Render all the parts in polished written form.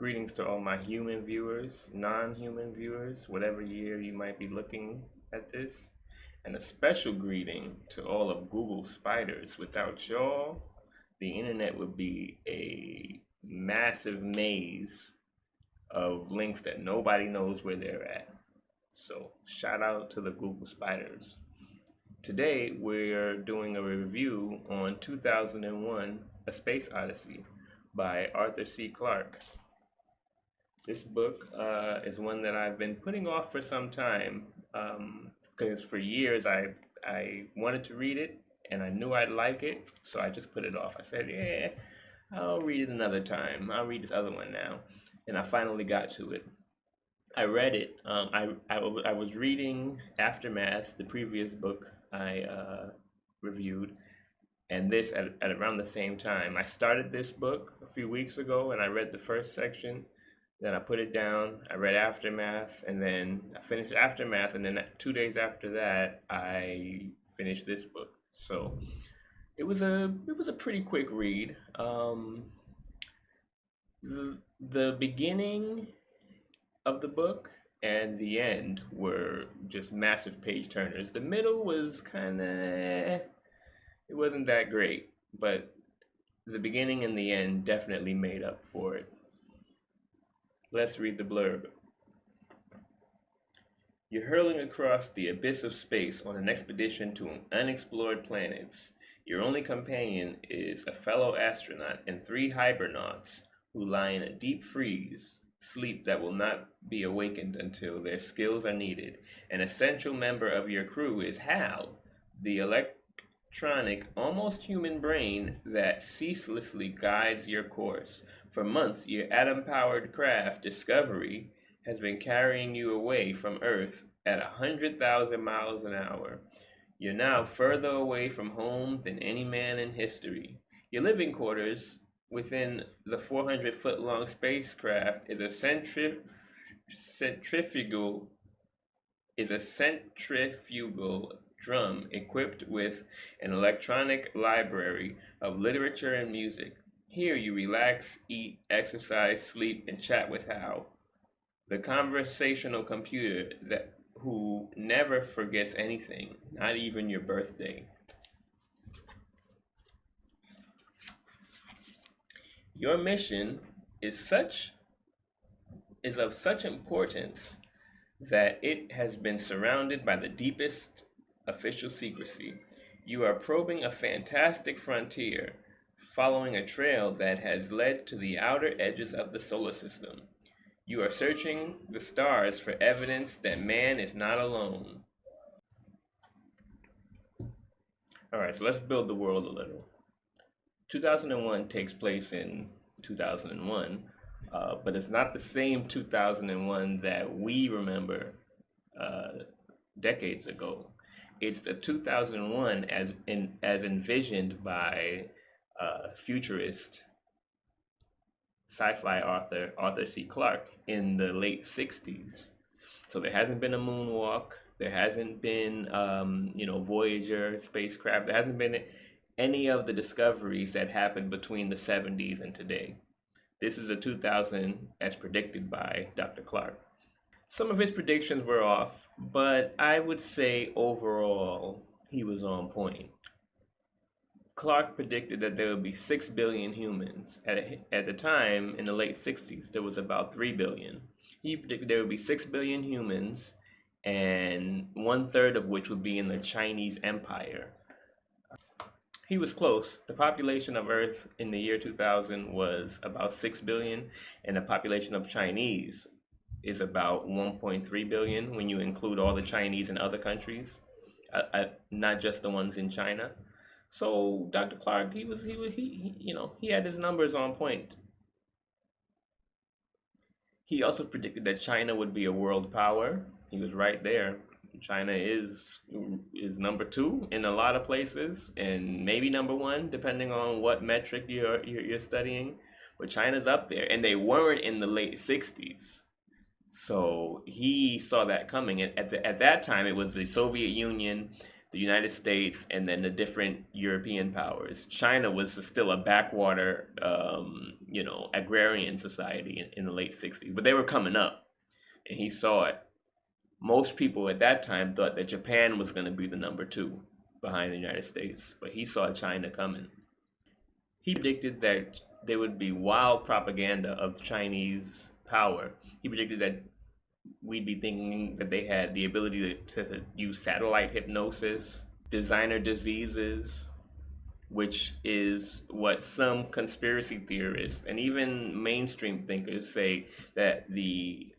Greetings to all my human viewers, non-human viewers, whatever year you might be looking at this. And a special greeting to all of Google spiders. Without y'all, the internet would be a massive maze of links that nobody knows where they're at. So shout out to the Google spiders. Today we're doing a review on 2001, A Space Odyssey by Arthur C. Clarke. This book is one that I've been putting off for some time because for years I wanted to read it and I knew I'd like it, so I just put it off. I said, yeah, I'll read it another time. I'll read this other one now. And I finally got to it. I read it. I was reading Aftermath, the previous book I reviewed, and this at around the same time. I started this book a few weeks ago and I read the first section. Then I put it down, I read Aftermath, and then I finished Aftermath, and then 2 days after that, I finished this book. So it was a pretty quick read. The beginning of the book and the end were just massive page turners. The middle was kind of, it wasn't that great, but the beginning and the end definitely made up for it. Let's read the blurb. You're hurling across the abyss of space on an expedition to unexplored planets. Your only companion is a fellow astronaut and 3 hibernauts who lie in a deep freeze, sleep that will not be awakened until their skills are needed. An essential member of your crew is Hal, the electronic, almost human brain that ceaselessly guides your course. For months, your atom-powered craft, Discovery, has been carrying you away from Earth at 100,000 miles an hour. You're now further away from home than any man in history. Your living quarters within the 400-foot-long spacecraft is a centrifugal drum equipped with an electronic library of literature and music. Here you relax, eat, exercise, sleep, and chat with Hal, the conversational computer who never forgets anything, not even your birthday. Your mission is of such importance that it has been surrounded by the deepest official secrecy. You are probing a fantastic frontier, following a trail that has led to the outer edges of the solar system. You are searching the stars for evidence that man is not alone. Alright, so let's build the world a little. 2001 takes place in 2001, but it's not the same 2001 that we remember decades ago. It's the 2001 as envisioned by futurist sci-fi author Arthur C. Clarke in the late 60s. So there hasn't been a moonwalk, there hasn't been Voyager spacecraft, there hasn't been any of the discoveries that happened between the 70s and today. This is a 2000 as predicted by Dr. Clarke. Some of his predictions were off, but I would say overall he was on point. Clarke predicted that there would be 6 billion humans. At the time, in the late 60s, there was about 3 billion. He predicted there would be 6 billion humans, and 1/3 of which would be in the Chinese Empire. He was close. The population of Earth in the year 2000 was about 6 billion, and the population of Chinese is about 1.3 billion when you include all the Chinese in other countries, not just the ones in China. So Dr. Clarke, he had his numbers on point. He also predicted that China would be a world power. He was right there. China is number 2 in a lot of places, and maybe number 1 depending on what metric you're studying. But China's up there, and they weren't in the late 60s. So he saw that coming. At that time, it was the Soviet Union, the United States, and then the different European powers. China was still a backwater, agrarian society in the late 60s, but they were coming up, and he saw it. Most people at that time thought that Japan was going to be the number two behind the United States, but he saw China coming. He predicted that there would be wild propaganda of Chinese power. He predicted that we'd be thinking that they had the ability to use satellite hypnosis, designer diseases, which is what some conspiracy theorists and even mainstream thinkers say that the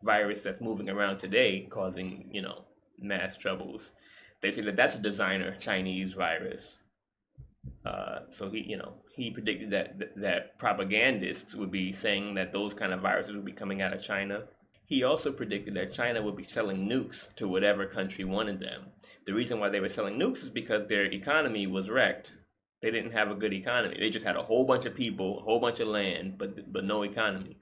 virus that's moving around today causing, mass troubles. They say that that's a designer Chinese virus. So he predicted that propagandists would be saying that those kind of viruses would be coming out of China. He also predicted that China would be selling nukes to whatever country wanted them. The reason why they were selling nukes is because their economy was wrecked. They didn't have a good economy. They just had a whole bunch of people, a whole bunch of land, but no economy.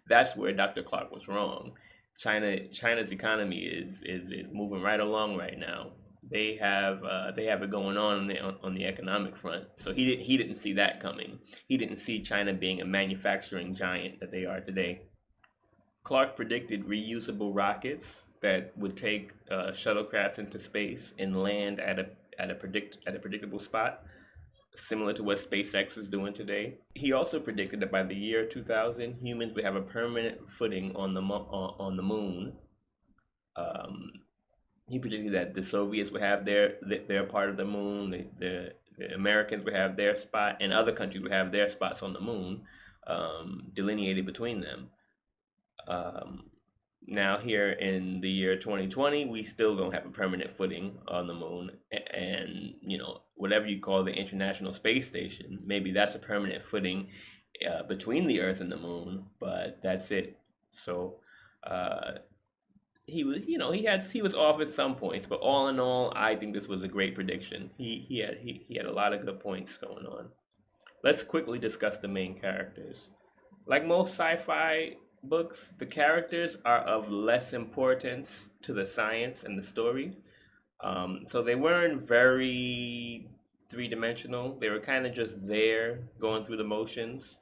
That's where Dr. Clarke was wrong. China's economy is moving right along right now. They have it going on the economic front. So he didn't see that coming. He didn't see China being a manufacturing giant that they are today. Clarke predicted reusable rockets that would take shuttlecrafts into space and land at a predictable spot, similar to what SpaceX is doing today. He also predicted that by the year 2000, humans would have a permanent footing on the moon. He predicted that the Soviets would have their part of the moon, the Americans would have their spot, and other countries would have their spots on the moon, delineated between them. Now here in the year 2020, we still don't have a permanent footing on the moon, and whatever you call the International Space Station, maybe that's a permanent footing between the Earth and the moon, but that's it. So he was off at some points, but all in all, I think this was a great prediction. He had a lot of good points going on. Let's quickly discuss the main characters. Like most sci-fi books, the characters are of less importance to the science and the story. So they weren't very three-dimensional. They were kind of just there, going through the motions.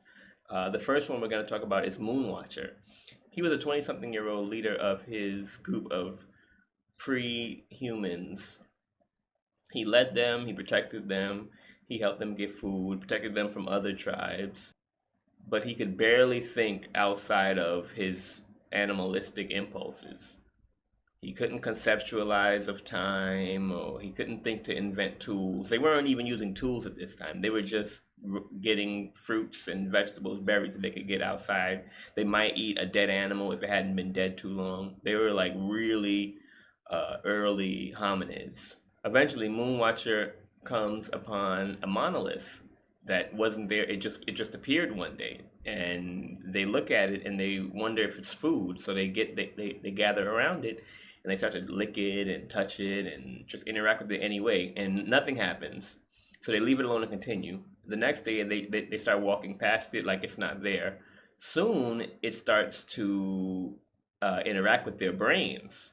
The first one we're going to talk about is Moonwatcher. He was a 20-something-year-old leader of his group of pre-humans. He led them, he protected them, he helped them get food, protected them from other tribes. But he could barely think outside of his animalistic impulses. He couldn't conceptualize of time, or he couldn't think to invent tools. They weren't even using tools at this time. They were just getting fruits and vegetables, berries that they could get outside. They might eat a dead animal if it hadn't been dead too long. They were like really early hominids. Eventually, Moonwatcher comes upon a monolith that wasn't there. It just appeared one day, and they look at it and they wonder if it's food. So they gather around it, and they start to lick it and touch it and just interact with it anyway, and nothing happens. So they leave it alone and continue. The next day, they start walking past it like it's not there. Soon, it starts to interact with their brains.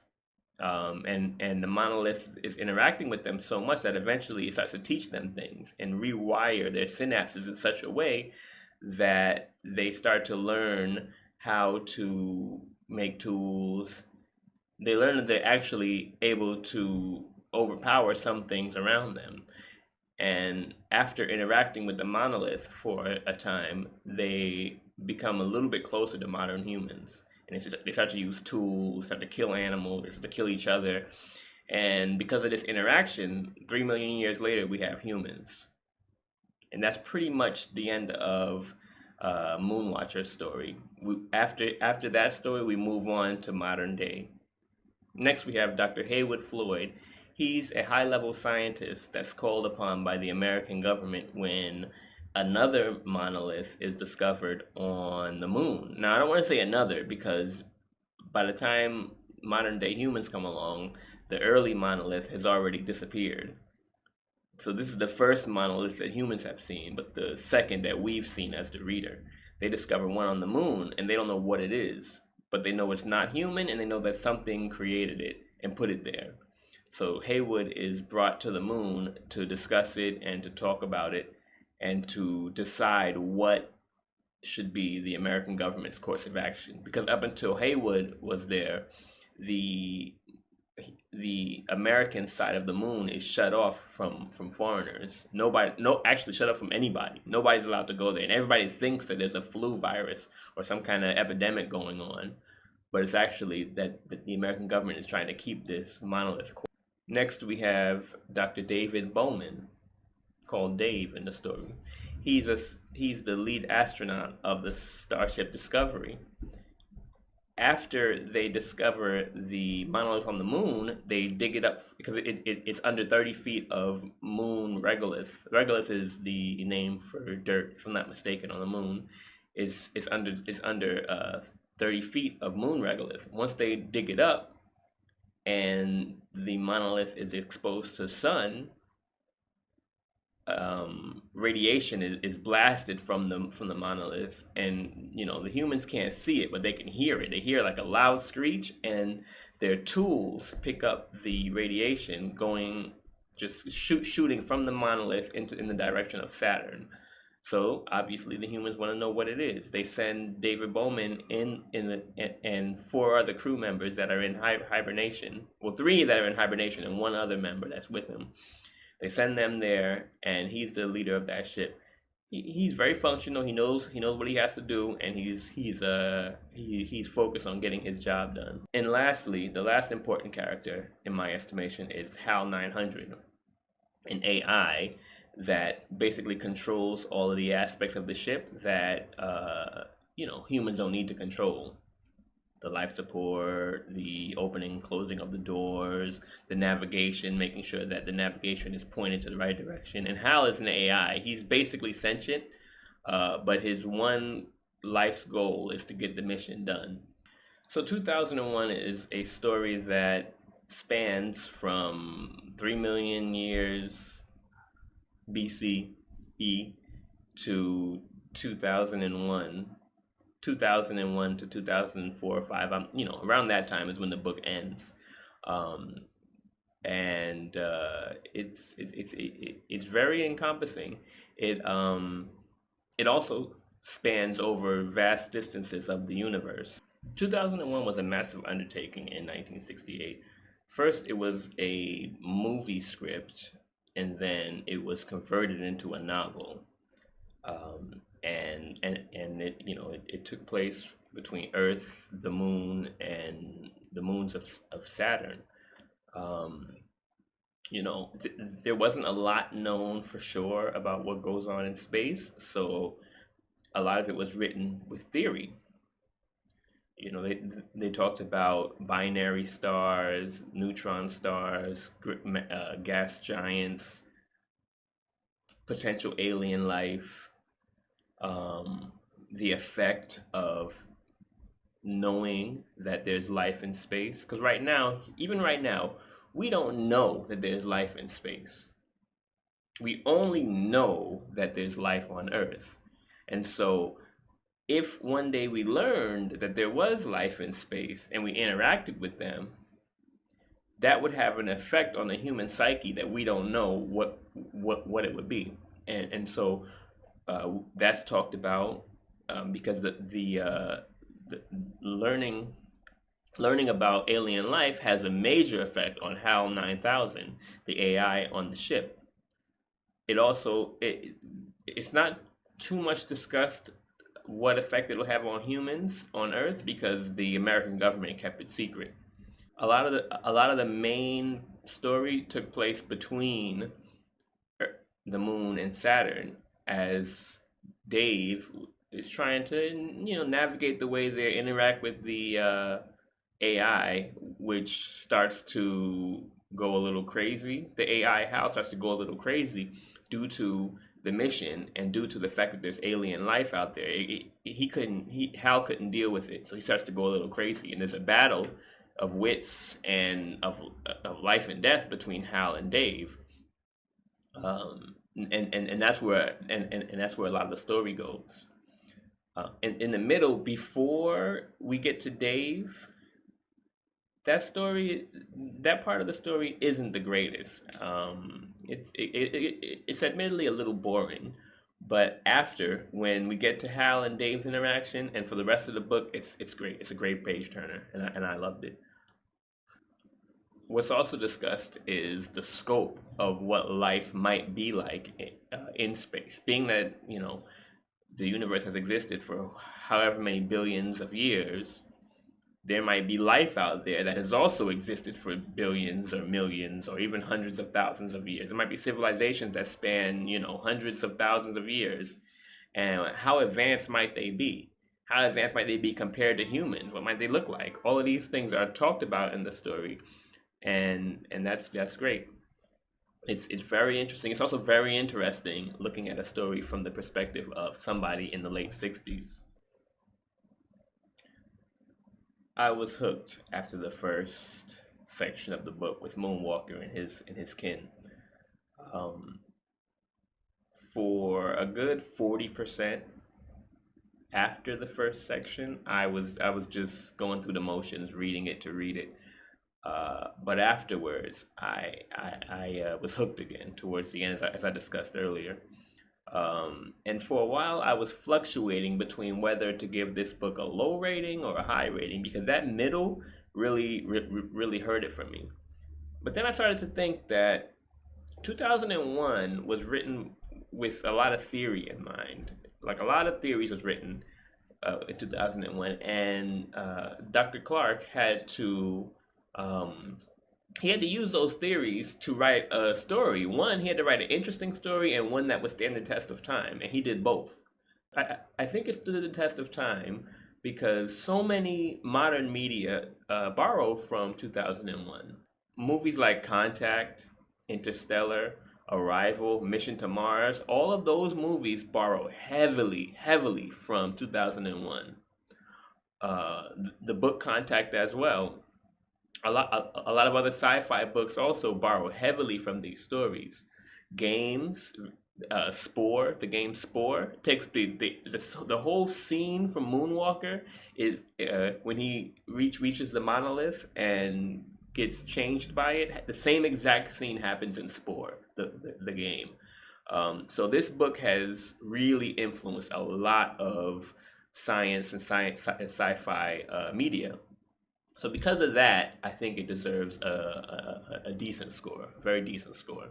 And the monolith is interacting with them so much that eventually it starts to teach them things and rewire their synapses in such a way that they start to learn how to make tools. They learn that they're actually able to overpower some things around them. And after interacting with the monolith for a time, they become a little bit closer to modern humans. And they start to use tools, start to kill animals, they start to kill each other. And because of this interaction, 3 million years later, we have humans. And that's pretty much the end of Moonwatcher's story. After that story, we move on to modern day. Next, we have Dr. Heywood Floyd. He's a high-level scientist that's called upon by the American government when another monolith is discovered on the moon. Now, I don't want to say another because by the time modern day humans come along, the early monolith has already disappeared. So this is the first monolith that humans have seen, but the second that we've seen as the reader. They discover one on the moon, and they don't know what it is, but they know it's not human, and they know that something created it and put it there. So Heywood is brought to the moon to discuss it and to talk about it and to decide what should be the American government's course of action. Because up until Heywood was there, the the American side of the moon is shut off from foreigners. Nobody, no, actually shut off from anybody. Nobody's allowed to go there, and everybody thinks that there's a flu virus or some kind of epidemic going on, but it's actually that the American government is trying to keep this monolith. Next, we have Dr. David Bowman, called Dave in the story. He's the lead astronaut of the Starship Discovery. After they discover the monolith on the moon, they dig it up because it's under 30 feet of moon regolith. Regolith is the name for dirt, if I'm not mistaken, on the moon. It's under 30 feet of moon regolith. Once they dig it up and the monolith is exposed to sun, radiation is blasted from the monolith, and the humans can't see it, but they can hear it. They hear like a loud screech, and their tools pick up the radiation going, just shooting from the monolith in the direction of Saturn. So obviously the humans want to know what it is. They send David Bowman and four other crew members that are in hibernation. Well, three that are in hibernation and one other member that's with him. They send them there, and he's the leader of that ship. He's very functional. He knows what he has to do, and he's focused on getting his job done. And lastly, the last important character in my estimation is HAL 900, an AI that basically controls all of the aspects of the ship that humans don't need to control. The life support, the opening and closing of the doors, the navigation, making sure that the navigation is pointed to the right direction. And Hal is an AI. He's basically sentient, but his one life's goal is to get the mission done. So 2001 is a story that spans from 3 million years BCE to 2001 to 2004 or 5. Around that time is when the book ends. And it's very encompassing. It also spans over vast distances of the universe. 2001 was a massive undertaking in 1968. First, it was a movie script, and then it was converted into a novel. And it took place between Earth, the moon, and the moons of Saturn. There wasn't a lot known for sure about what goes on in space, so a lot of it was written with theory. They talked about binary stars, neutron stars, gas giants, potential alien life, the effect of knowing that there's life in space. Because even right now, we don't know that there's life in space. We only know that there's life on Earth. And so if one day we learned that there was life in space and we interacted with them, that would have an effect on the human psyche that we don't know what it would be. And so that's talked about, because the learning about alien life has a major effect on HAL 9000, the AI on the ship. It's not too much discussed what effect it'll have on humans on Earth, because the American government kept it secret. A lot of the main story took place between the moon and Saturn, as Dave is trying to navigate the way they interact with the AI, which starts to go a little crazy. The AI house starts to go a little crazy due to the mission and due to the fact that there's alien life out there. Hal couldn't deal with it, so he starts to go a little crazy, and there's a battle of wits and of life and death between Hal and Dave. And that's where a lot of the story goes. In the middle, before we get to Dave, that story, that part of the story isn't the greatest. It's admittedly a little boring, but after when we get to Hal and Dave's interaction, and for the rest of the book, it's great. It's a great page turner, and I loved it. What's also discussed is the scope of what life might be like in space, being that the universe has existed for however many billions of years. There might be life out there that has also existed for billions or millions or even hundreds of thousands of years. There might be civilizations that span, hundreds of thousands of years. And how advanced might they be? How advanced might they be compared to humans? What might they look like? All of these things are talked about in the story, and that's great. It's very interesting. It's also very interesting looking at a story from the perspective of somebody in the late 60s. I was hooked after the first section of the book with Moonwalker and his kin. Um, for a good 40% after the first section, I was just going through the motions, reading it to read it. But afterwards, I was hooked again towards the end, as I discussed earlier. And for a while, I was fluctuating between whether to give this book a low rating or a high rating because that middle really hurt it for me. But then I started to think that 2001 was written with a lot of theory in mind. Like a lot of theories was written in 2001, and Dr. Clarke had to um, he had to use those theories to write a story. One, he had to write an interesting story and one that would stand the test of time, and he did both. I think it stood the test of time because so many modern media borrow from 2001. Movies like Contact, Interstellar, Arrival, Mission to Mars, all of those movies borrow heavily from 2001. The book Contact as well. A lot of other sci-fi books also borrow heavily from these stories. Games, Spore, the game Spore takes the whole scene from Moonwalker is when he reaches the monolith and gets changed by it. The same exact scene happens in Spore, the game. So this book has really influenced a lot of science and sci-fi media. So because of that, I think it deserves a decent score, a very decent score.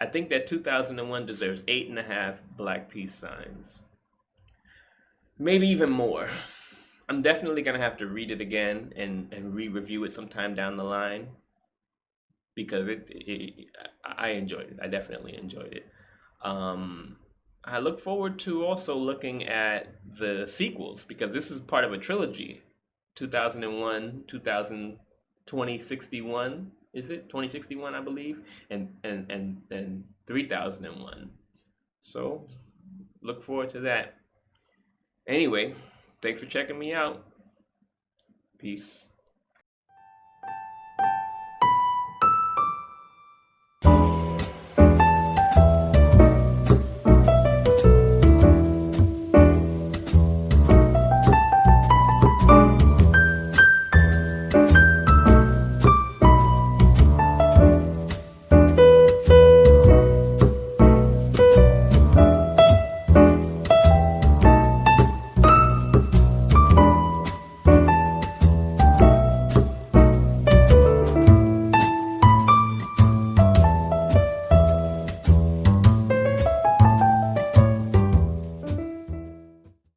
I think that 2001 deserves 8.5 black peace signs, maybe even more. I'm definitely gonna have to read it again and re-review it sometime down the line because I enjoyed it. I definitely enjoyed it. Um, I look forward to also looking at the sequels because this is part of a trilogy. 2001, 2061, is it 2061? I believe, and 3001. So look forward to that. Anyway, thanks for checking me out. Peace.